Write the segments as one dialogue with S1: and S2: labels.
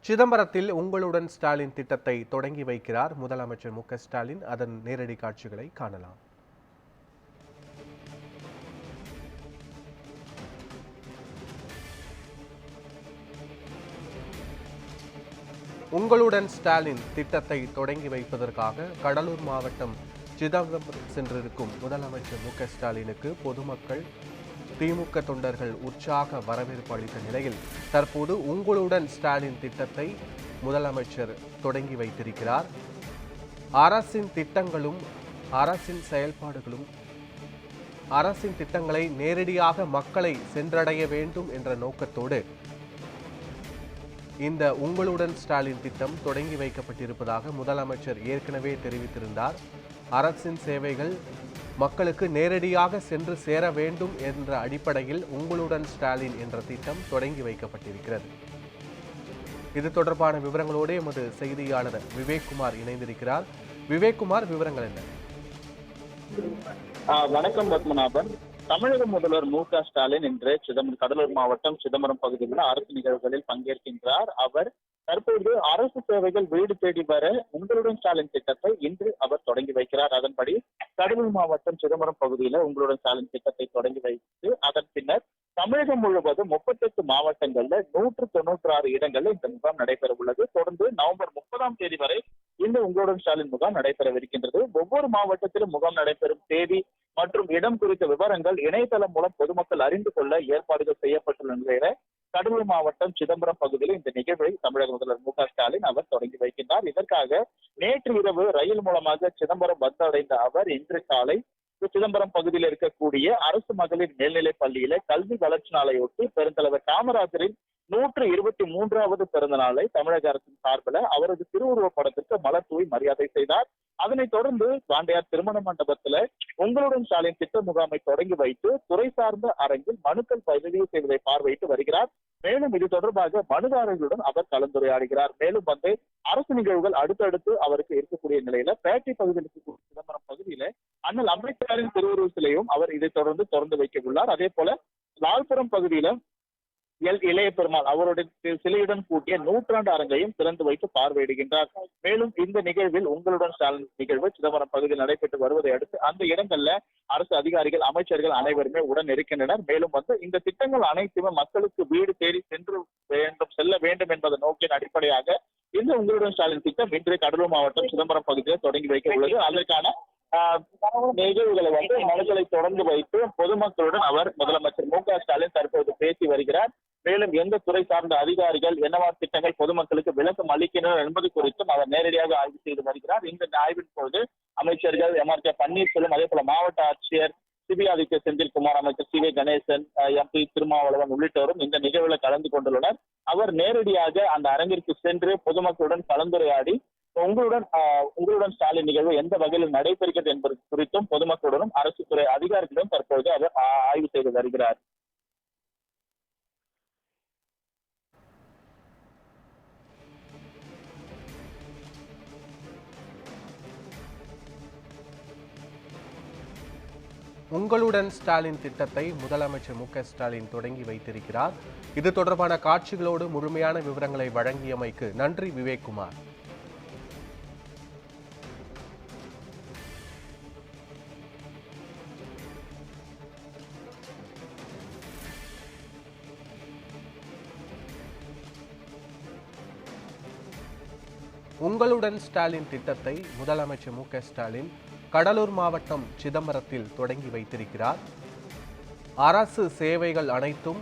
S1: சிதம்பரத்தில் உங்களுடன் ஸ்டாலின் திட்டத்தை தொடங்கி வைக்கிறார் முதலமைச்சர் மு.க.ஸ்டாலின். அதன் நேரடி காட்சிகளை காணலாம். உங்களுடன் ஸ்டாலின் திட்டத்தை தொடங்கி வைப்பதற்காக கடலூர் மாவட்டம் சிதம்பரம் சென்றிருக்கும் முதலமைச்சர் மு.க.ஸ்டாலினுக்கு பொதுமக்கள், திமுக தொண்டர்கள் உற்சாக வரவேற்பு அளித்த நிலையில் தற்போது உங்களுடன் ஸ்டாலின் திட்டத்தை முதலமைச்சர் தொடங்கி வைத்திருக்கிறார். அரசின் திட்டங்களும் அரசின் செயல்பாடுகளும் அரசின் திட்டங்களை நேரடியாக மக்களை சென்றடைய வேண்டும் என்ற நோக்கத்தோடு இந்த உங்களுடன் ஸ்டாலின் திட்டம் தொடங்கி வைக்கப்பட்டிருப்பதாக முதலமைச்சர் ஏற்கனவே தெரிவித்திருந்தார். அரசின் சேவைகள் மக்களுக்கு நேரடியாக சென்று சேர வேண்டும் என்ற அடிப்படையில் உங்களுடன் ஸ்டாலின் என்ற திட்டம் தொடங்கி வைக்கப்பட்டிருக்கிறது. இது தொடர்பான விவரங்களோடு எமது செய்தியாளர் விவேக்குமார் இணைந்திருக்கிறார். விவேக்குமார், விவரங்கள் என்ன?
S2: வணக்கம் பத்மநாபன். தமிழக முதல்வர் மு.க.ஸ்டாலின் இன்று கடலூர் மாவட்டம் சிதம்பரம் பகுதியில் உள்ள அரசு நிகழ்வுகளில் பங்கேற்கின்றார். அவர் தற்போது அரசு சேவைகள் வீடு தேடி வர உங்களுடன் ஸ்டாலின் திட்டத்தை இன்று அவர் தொடங்கி வைக்கிறார். அதன்படி கடலூர் மாவட்டம் சிதம்பரம் பகுதியில் உங்களுடன் ஸ்டாலின் திட்டத்தை தொடங்கி வைத்து அதன் பின்னர் தமிழகம் முழுவதும் 38 மாவட்டங்கள்ல 196 இடங்கள்ல இந்த முகாம் நடைபெற உள்ளது. தொடர்ந்து நவம்பர் 30ஆம் தேதி வரை இந்த உங்களுடன் ஸ்டாலின் முகாம் நடைபெறவிருக்கின்றது. ஒவ்வொரு மாவட்டத்திலும் முகாம் நடைபெறும் தேதி மற்றும் இடம் குறித்த விவரங்கள் இணையதளம் மூலம் பொதுமக்கள் அறிந்து கொள்ள ஏற்பாடுகள் செய்யப்பட்டுள்ள நிலையில கடலூர் மாவட்டம் சிதம்பரம் பகுதியில் இந்த நிகழ்வை தமிழக முதல்வர் மு.க.ஸ்டாலின் அவர் தொடங்கி வைக்கின்றார். இதற்காக நேற்று இரவு ரயில் மூலமாக சிதம்பரம் வந்தடைந்த அவர் இன்று காலை சிதம்பரம் பகுதியில் இருக்கக்கூடிய அரசு மகளிர் மேல்நிலைப் பள்ளியில கல்வி வளர்ச்சி நாளையொட்டி பெருந்தலைவர் காமராஜரின் 123வது பிறந்த நாளை தமிழக அரசின் சார்பில் அவரது திருவுருவ படத்திற்கு மலர் தூவி மரியாதை செய்தார். அதனைத் தொடர்ந்து பாண்டியார் திருமண மண்டபத்துல உங்களுடன் ஸ்டாலின் திட்ட முகாமை தொடங்கி வைத்து துறை சார்ந்த அரங்கில் மனுக்கள் பதிவு செய்வதை பார்வையிட்டு வருகிறார். மேலும் இது தொடர்பாக மனுதாரர்களுடன் அவர் கலந்துரையாடுகிறார். மேலும் அரசு நிகழ்வுகள் அடுத்தடுத்து அவருக்கு இருக்கக்கூடிய நிலையில பேட்டை பகுதியில் இருக்கக்கூடிய சிதம்பரம் பகுதியில அண்ணல் அம்பேத்கரின் திருவுருவ சிலையும் அவர் இதை தொடர்ந்து திறந்து வைக்க உள்ளார். அதே போல லால்புரம் பகுதியில இளைய பெருமாள் அவருடைய சிலையுடன் கூட்டிய நூற்றாண்டு அரங்கையும் திறந்து வைத்து பார்வையிடுகின்றார். மேலும் இந்த நிகழ்வில் உங்களுடன் ஸ்டாலின் நிகழ்வு சிதம்பரம் பகுதியில் நடைபெற்று வருவதை அடுத்து அந்த இடங்கள்ல அரசு அதிகாரிகள், அமைச்சர்கள் அனைவருமே உடன் இருக்கின்றனர். மேலும் இந்த திட்டங்கள் அனைத்துமே மக்களுக்கு வீடு தேடி செல்ல வேண்டும் என்பதன் நோக்கின் அடிப்படையாக இந்த உங்களுடன் ஸ்டாலின் திட்டம் இன்று கடலூர் மாவட்டம் சிதம்பரம் பகுதியில் தொடங்கி வைக்க உள்ளது. அதற்கான நிகழ்வுகளை மனுக்களை தொடர்ந்து வைத்து பொதுமக்களுடன் அவர் முதலமைச்சர் மு.க.ஸ்டாலின் தற்போது பேசி வருகிறார். மேலும் எந்த துறை சார்ந்த அதிகாரிகள் என்னவா திட்டங்கள் பொதுமக்களுக்கு விளக்கம் அளிக்கின்றனர் என்பது குறித்தும் அவர் நேரடியாக ஆய்வு செய்து வருகிறார். இந்த ஆய்வின் போது அமைச்சர்கள் எம்.ஆர்.கே. பன்னீர்செல்வம், அதே போல மாவட்ட ஆட்சியர் சிபிஆதித்ய செந்தில்குமார், அமைச்சர் சி.வே. கணேசன், எம்பி திருமாவளவன் உள்ளிட்டோரும் இந்த நிகழ்வில் கலந்து கொண்டுள்ளனர். அவர் நேரடியாக அந்த அரங்கிற்கு சென்று பொதுமக்களுடன் கலந்துரையாடி உங்களுடன் ஸ்டாலின் நிகழ்வு எந்த வகையில் நடைபெறுகிறது என்பது குறித்தும் பொதுமக்களுடனும் அரசு துறை அதிகாரிகளிடம் தற்போது அவர் ஆய்வு செய்து வருகிறார்.
S1: உங்களுடன் ஸ்டாலின் திட்டத்தை முதலமைச்சர் மு.க.ஸ்டாலின் தொடங்கி வைத்திருக்கிறார். இது தொடர்பான காட்சிகளோடு முழுமையான விவரங்களை வழங்கியமைக்கு நன்றி விவேக்குமார். உங்களுடன் ஸ்டாலின் திட்டத்தை முதலமைச்சர் மு.க.ஸ்டாலின் கடலூர் மாவட்டம் சிதம்பரத்தில் தொடங்கி வைத்திருக்கிறார். அரசு சேவைகள் அனைத்தும்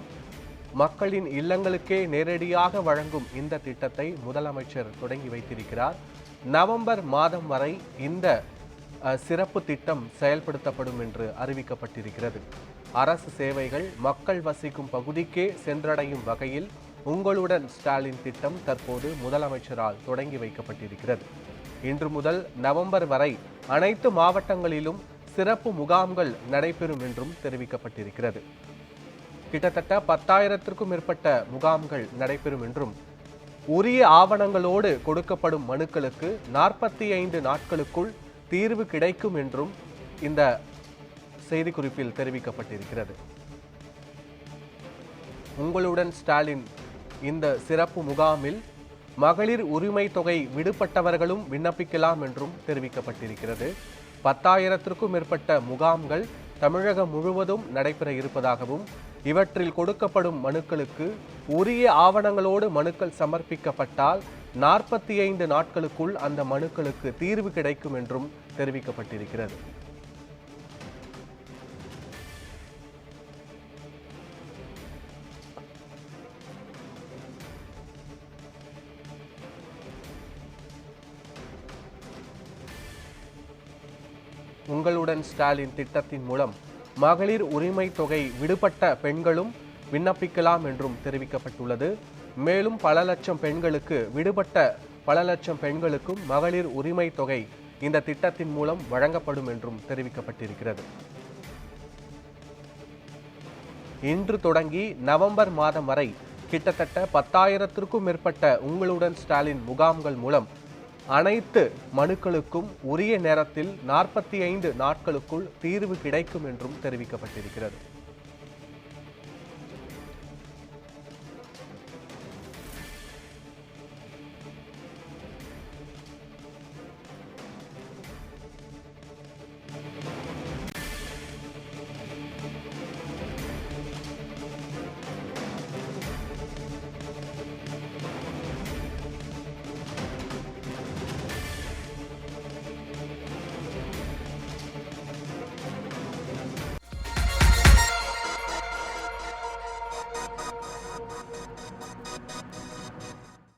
S1: மக்களின் இல்லங்களுக்கே நேரடியாக வழங்கும் இந்த திட்டத்தை முதலமைச்சர் தொடங்கி வைத்திருக்கிறார். நவம்பர் மாதம் வரை இந்த சிறப்பு திட்டம் செயல்படுத்தப்படும் என்று அறிவிக்கப்பட்டிருக்கிறது. அரசு சேவைகள் மக்கள் வசிக்கும் பகுதிக்கே சென்றடையும் வகையில் உங்களுடன் ஸ்டாலின் திட்டம் தற்போது முதலமைச்சரால் தொடங்கி வைக்கப்பட்டிருக்கிறது. இன்று முதல் நவம்பர் வரை அனைத்து மாவட்டங்களிலும் சிறப்பு முகாம்கள் நடைபெறும் என்றும் தெரிவிக்கப்பட்டிருக்கிறது. கிட்டத்தட்ட 10,000த்திற்கும் மேற்பட்ட முகாம்கள் நடைபெறும் என்றும் உரிய ஆவணங்களோடு கொடுக்கப்படும் மனுக்களுக்கு 45 நாட்களுக்குள் தீர்வு கிடைக்கும் என்றும் இந்த செய்திக்குறிப்பில் தெரிவிக்கப்பட்டிருக்கிறது. உங்களுடன் ஸ்டாலின் இந்த சிறப்பு முகாமில் மகளிர் உரிமை தொகை விடுபட்டவர்களும் விண்ணப்பிக்கலாம் என்றும் தெரிவிக்கப்பட்டிருக்கிறது. 10,000த்திற்கும் மேற்பட்ட முகாம்கள் தமிழகம் முழுவதும் நடைபெற இருப்பதாகவும் இவற்றில் கொடுக்கப்படும் மனுக்களுக்கு உரிய ஆவணங்களோடு மனுக்கள் சமர்ப்பிக்கப்பட்டால் 45 நாட்களுக்குள் அந்த மனுக்களுக்கு தீர்வு கிடைக்கும் என்றும் தெரிவிக்கப்பட்டிருக்கிறது. உங்களுடன் ஸ்டாலின் திட்டத்தின் மூலம் மகளிர் உரிமை தொகை விடுபட்ட பெண்களும் விண்ணப்பிக்கலாம் என்றும் தெரிவிக்கப்பட்டுள்ளது. மேலும் பல லட்சம் பெண்களுக்கும் மகளிர் உரிமை தொகை இந்த திட்டத்தின் மூலம் வழங்கப்படும் என்றும் தெரிவிக்கப்பட்டிருக்கிறது. இன்று தொடங்கி நவம்பர் மாதம் வரை கிட்டத்தட்ட 10,000த்திற்கும் மேற்பட்ட உங்களுடன் ஸ்டாலின் முகாம்கள் மூலம் அனைத்து மனுக்களுக்கும் உரிய நேரத்தில் 45 நாட்களுக்குள் தீர்வு கிடைக்கும் என்றும் தெரிவிக்கப்பட்டிருக்கிறது.